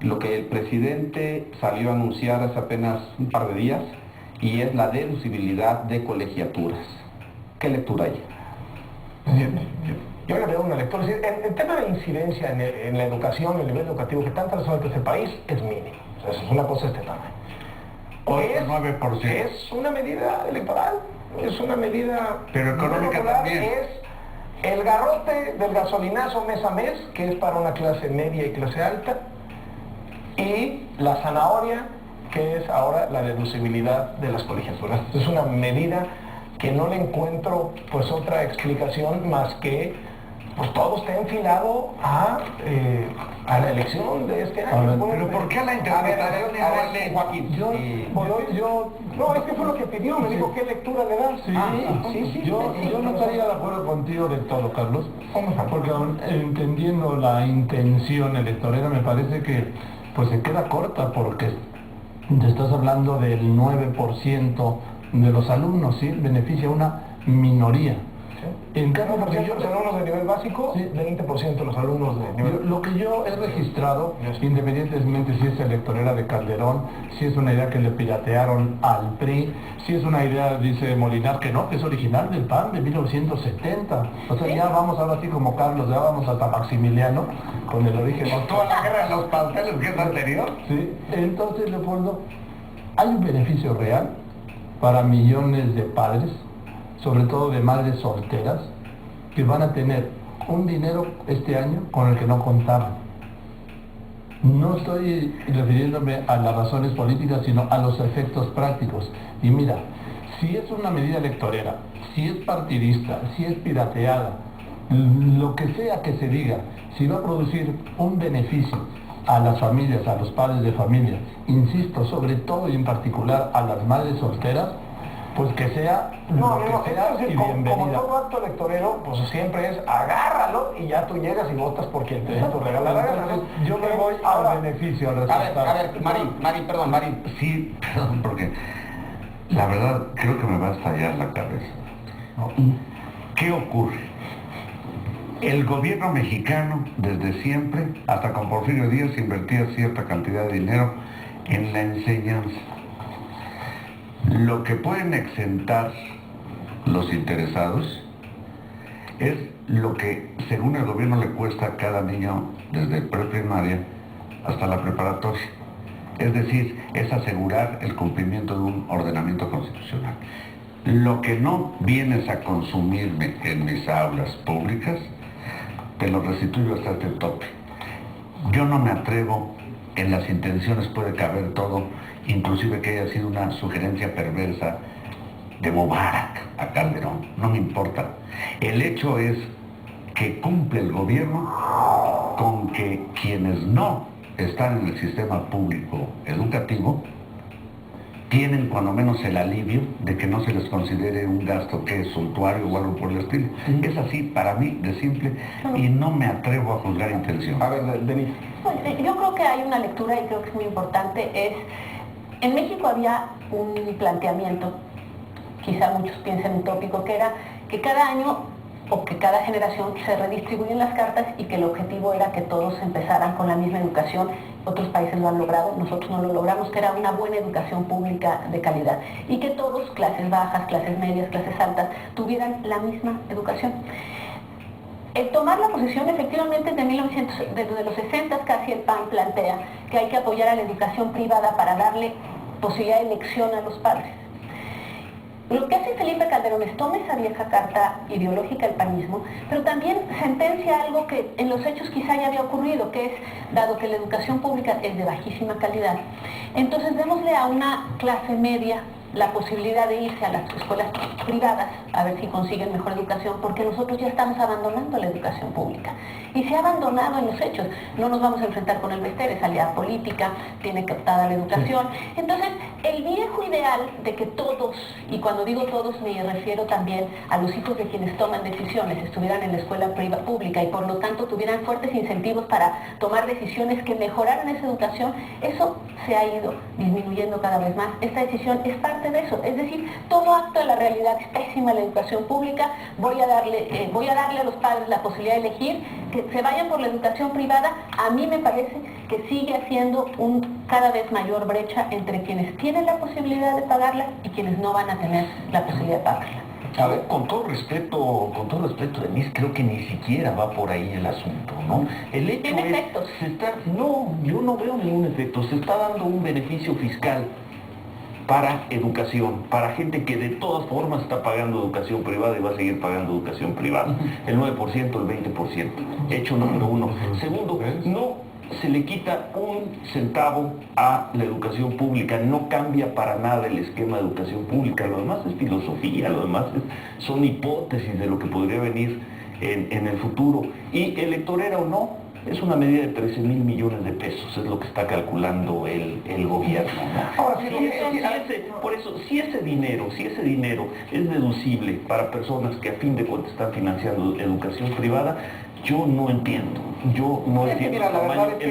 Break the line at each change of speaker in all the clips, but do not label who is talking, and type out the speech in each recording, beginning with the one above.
lo que el presidente salió a anunciar hace apenas un par de días, y es la deducibilidad de colegiaturas. ¿Qué lectura hay?
Yo le veo una lectura. El tema de incidencia en la educación, el nivel educativo que tanto resuelve este país es mínimo. O sea, es una cosa de este tamaño.
9%.
Es una medida electoral, es una medida...
Pero económica también.
Es el garrote del gasolinazo mes a mes, que es para una clase media y clase alta, y la zanahoria, que es ahora la deducibilidad de las colegiaturas. Es una medida que no le encuentro pues otra explicación más que pues todo está enfilado a la elección de este año.
Pero ¿por qué la interpretación igual, Joaquín?
No, es que fue lo que pidió, me dijo qué lectura le das.
Sí. Yo no estaría de acuerdo contigo de todo, Carlos, porque aún entendiendo la intención electorera me parece que pues se queda corta, porque te estás hablando del 9% de los alumnos, ¿sí? Beneficia a una minoría. En cambio,
porque los alumnos de nivel básico, sí, 20% de los alumnos de nivel...
Lo que yo he registrado, independientemente si es electorera de Calderón, si es una idea que le piratearon al PRI, si es una idea, dice Molinar, que no, que es original del PAN de 1970. O sea, ya vamos ahora así como Carlos, ya vamos hasta Maximiliano, con el origen...
Con toda la guerra de los pauteles que es anterior.
Sí, entonces, Leopoldo, hay un beneficio real para millones de padres, sobre todo de madres solteras, que van a tener un dinero este año con el que no contaban. No estoy refiriéndome a las razones políticas, sino a los efectos prácticos. Y mira, si es una medida electorera, si es partidista, si es pirateada, lo que sea que se diga, si va a producir un beneficio a las familias, a los padres de familia, insisto, sobre todo y en particular a las madres solteras, pues que sea lo que sea y bienvenida.
Como todo acto electorero, pues siempre es agárralo y ya tú llegas y votas por quien te regala la gana.
Yo me voy al beneficio, al resultado.
A ver, Marín. Sí, perdón, porque la verdad creo que me va a estallar la cabeza. ¿Qué ocurre? El gobierno mexicano, desde siempre, hasta con Porfirio Díaz, invertía cierta cantidad de dinero en la enseñanza. Lo que pueden exentar los interesados es lo que, según el gobierno, le cuesta a cada niño desde preprimaria hasta la preparatoria. Es decir, es asegurar el cumplimiento de un ordenamiento constitucional. Lo que no vienes a consumirme en mis aulas públicas, te lo restituyo hasta este tope. Yo no me atrevo, en las intenciones puede caber todo, inclusive que haya sido una sugerencia perversa de Mubarak a Calderón, no me importa. El hecho es que cumple el gobierno con que quienes no están en el sistema público educativo tienen cuando menos el alivio de que no se les considere un gasto que es suntuario o algo por el estilo. Es así para mí de simple y no me atrevo a juzgar intención.
A ver, Denise.
Yo creo que hay una lectura y creo que es muy importante, en México había un planteamiento, quizá muchos piensen utópico, que era que cada año o que cada generación se redistribuyen las cartas y que el objetivo era que todos empezaran con la misma educación. Otros países lo han logrado, nosotros no lo logramos, que era una buena educación pública de calidad y que todos, clases bajas, clases medias, clases altas, tuvieran la misma educación. El tomar la posición efectivamente desde los 60 casi el PAN plantea que hay que apoyar a la educación privada para darle posibilidad de elección a los padres. Lo que hace Felipe Calderón es toma esa vieja carta ideológica del panismo, pero también sentencia algo que en los hechos quizá ya había ocurrido, que es, dado que la educación pública es de bajísima calidad, entonces démosle a una clase media la posibilidad de irse a las escuelas privadas a ver si consiguen mejor educación, porque nosotros ya estamos abandonando la educación pública. Y se ha abandonado en los hechos. No nos vamos a enfrentar con el Bester, es aliada política, tiene captada la educación. Entonces, el viejo ideal de que todos, y cuando digo todos me refiero también a los hijos de quienes toman decisiones, estuvieran en la escuela pública y por lo tanto tuvieran fuertes incentivos para tomar decisiones que mejoraran esa educación, eso se ha ido disminuyendo cada vez más. Esta decisión es parte de eso, es decir, todo acto de la realidad es pésima la educación pública, voy a darle a los padres la posibilidad de elegir, que se vayan por la educación privada, a mí me parece que sigue haciendo un cada vez mayor brecha entre quienes tienen la posibilidad de pagarla y quienes no van a tener la posibilidad de pagarla.
A ver, con todo respeto, Denise, creo que ni siquiera va por ahí el asunto, ¿no? El hecho
¿Tiene
es,
efectos?
no, yo no veo ningún efecto. Se está dando un beneficio fiscal para educación, para gente que de todas formas está pagando educación privada y va a seguir pagando educación privada. El 9%, el 20%. Hecho número uno. Segundo, no se le quita un centavo a la educación pública, no cambia para nada el esquema de educación pública, lo demás es filosofía, lo demás son hipótesis de lo que podría venir en el futuro. Y electorera o no, es una medida de 13,000 millones de pesos, es lo que está calculando el gobierno, ¿no?
Ahora,
Por eso, si ese dinero es deducible para personas que a fin de cuentas están financiando educación privada, yo no entiendo.
Mira, la verdad es que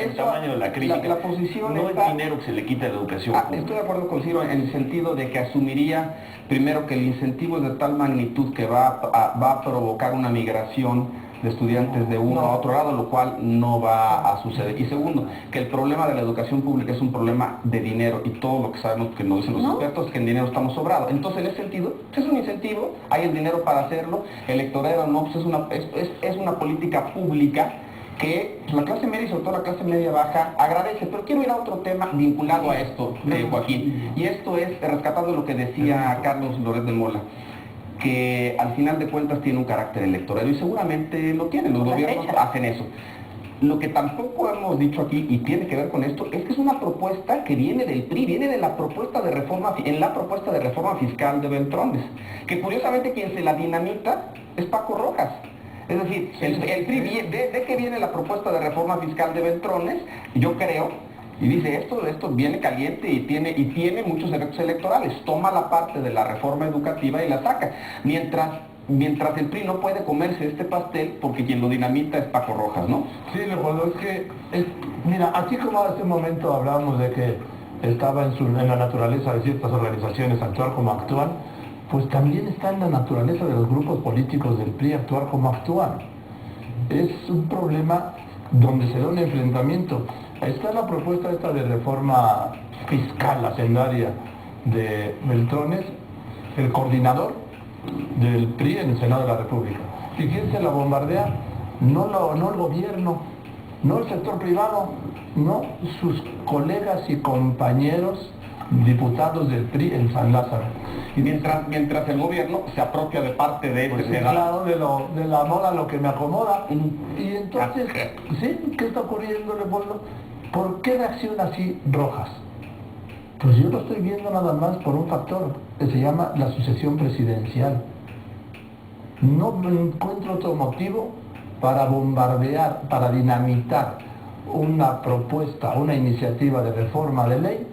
el tamaño de la crítica.
La posición
no
está,
es dinero que se le quita a la educación pública.
Estoy de acuerdo con Ciro en el sentido de que asumiría, primero, que el incentivo es de tal magnitud que va a provocar una migración de estudiantes de uno a otro lado, lo cual no va a suceder. Y segundo, que el problema de la educación pública es un problema de dinero, y todo lo que sabemos que nos dicen los expertos es que en dinero estamos sobrados. Entonces, en ese sentido, es un incentivo, hay el dinero para hacerlo, electorero no, pues es una política pública que la clase media y sobre todo la clase media baja agradece. Pero quiero ir a otro tema vinculado a esto, Joaquín, y esto es rescatando lo que decía Carlos Loret de Mola, que al final de cuentas tiene un carácter electoral, y seguramente lo tienen, los gobiernos hacen eso. Lo que tampoco hemos dicho aquí, y tiene que ver con esto, es que es una propuesta que viene del PRI, viene de la propuesta de reforma, en la propuesta de reforma fiscal de Beltrones, que curiosamente quien se la dinamita es Paco Rojas. Es decir, el PRI, de que viene la propuesta de reforma fiscal de Beltrones, yo creo, y dice, esto viene caliente y tiene muchos efectos electorales. Toma la parte de la reforma educativa y la saca. Mientras el PRI no puede comerse este pastel porque quien lo dinamita es Paco Rojas, ¿no?
Sí, Leopoldo, mira, así como hace un momento hablábamos de que estaba en la naturaleza de ciertas organizaciones actuar como actúan, pues también está en la naturaleza de los grupos políticos del PRI actuar como actúan. Es un problema donde se da un enfrentamiento. Está la propuesta esta de reforma fiscal hacendaria de Beltrones, el coordinador del PRI en el Senado de la República. ¿Y quién se la bombardea? No el gobierno, no el sector privado, no sus colegas y compañeros diputados del PRI en San Lázaro.
Y mientras el gobierno se apropia de parte de
Pues
ese
claro, de la moda lo que me acomoda. Y entonces, ¿sí? ¿Qué está ocurriendo, Leopoldo? ¿Por qué reacciona así Rojas? Pues yo lo estoy viendo nada más por un factor que se llama la sucesión presidencial. No me encuentro otro motivo para bombardear, para dinamitar una propuesta, una iniciativa de reforma de ley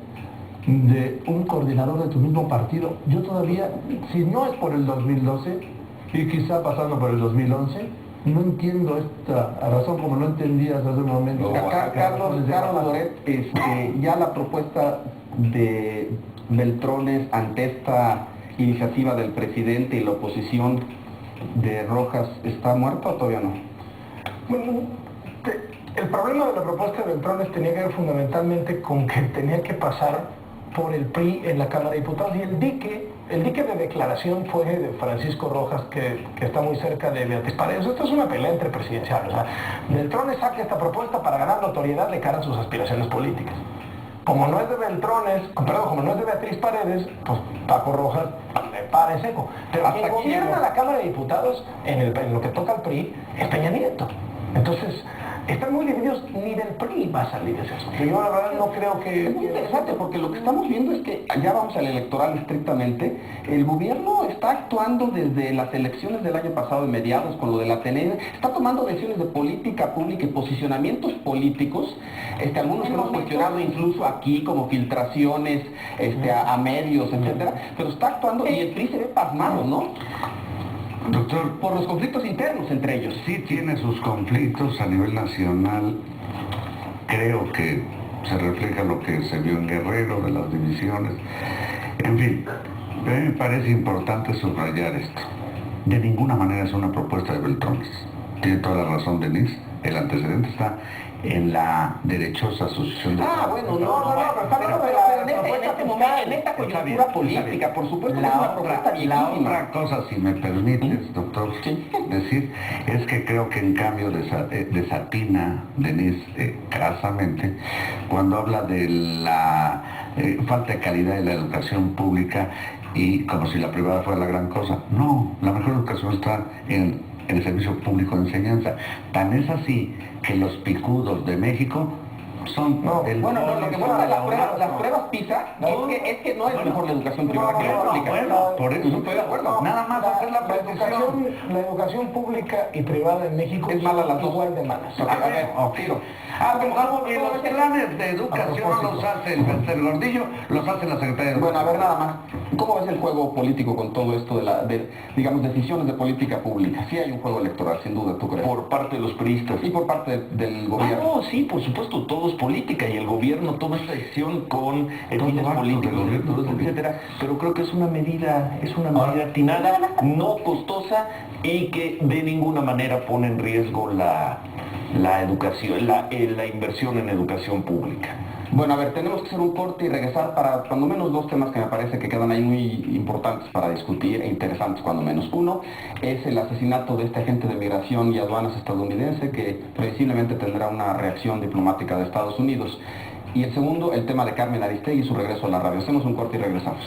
de un coordinador de tu mismo partido. Yo todavía, si no es por el 2012 y quizá pasando por el 2011, no entiendo esta razón como no entendías hace un momento.
Carlos Loret, ya la propuesta de Beltrones ante esta iniciativa del presidente y la oposición de Rojas, ¿está muerta o todavía no?
Bueno, el problema de la propuesta de Beltrones tenía que ver fundamentalmente con que tenía que pasar por el PRI en la Cámara de Diputados, y el dique de declaración fue de Francisco Rojas, que está muy cerca de Beatriz Paredes. Esto es una pelea entre presidenciales. O sea, Beltrones saca esta propuesta para ganar notoriedad de cara a sus aspiraciones políticas. Como no es de como no es de Beatriz Paredes, pues Paco Rojas le para en seco. Pero quien gobierna la Cámara de Diputados en lo que toca al PRI es Peña Nieto. Entonces, están muy divididos, ni del PRI va a salir ese asunto. Yo la verdad no creo que...
Es muy interesante porque lo que estamos viendo es que, ya vamos al electoral estrictamente, el gobierno está actuando desde las elecciones del año pasado, de mediados, con lo de la TNE, está tomando decisiones de política pública y posicionamientos políticos, algunos hemos cuestionado incluso aquí como filtraciones a medios, etcétera, pero está actuando y el PRI se ve pasmado, ¿no?
Doctor,
por los conflictos internos entre ellos.
Sí tiene sus conflictos a nivel nacional. Creo que se refleja lo que se vio en Guerrero, de las divisiones. En fin, a mí me parece importante subrayar esto. De ninguna manera es una propuesta de Beltrones. Tiene toda la razón, Denise. El antecedente está en la derechosa asociación de...
Bueno, pero está hablando en este momento, en esta coyuntura política, por supuesto que es una propuesta
La
legítima.
otra cosa, si me permites, doctor, decir, es que creo que en cambio desatina Denise crasamente cuando habla de la falta de calidad de la educación pública y como si la privada fuera la gran cosa. No, la mejor educación está en el servicio público de enseñanza. Tan es así que los picudos de México son
Lo que
polo
muestran
de
las pruebas PISA es que no es mejor la educación privada que la pública.
por eso estoy de acuerdo. Nada más hacer la precisión.
La educación pública y privada en México
Es mala las dos.
igual de malas.
Tiro. Y los planes de educación no los hace el Bester Gordillo, los hace la Secretaría de
Bueno, a ver,
Educación.
nada más. ¿Cómo ves el juego político con todo esto digamos, decisiones de política pública? Sí hay un juego electoral, sin duda, ¿tú crees?
Por parte de los priistas.
Y por parte del gobierno.
No, sí, por supuesto, todo es política y el gobierno toma esta decisión con fines
acto
políticos,
del gobierno,
etcétera. Pero creo que es una medida atinada, no costosa y que de ninguna manera pone en riesgo la educación, la inversión en educación pública.
Bueno, a ver, tenemos que hacer un corte y regresar para cuando menos dos temas que me parece que quedan ahí muy importantes para discutir e interesantes cuando menos. Uno es el asesinato de este agente de migración y aduanas estadounidense que previsiblemente tendrá una reacción diplomática de Estados Unidos. Y el segundo, el tema de Carmen Aristegui y su regreso a la radio. Hacemos un corte y regresamos.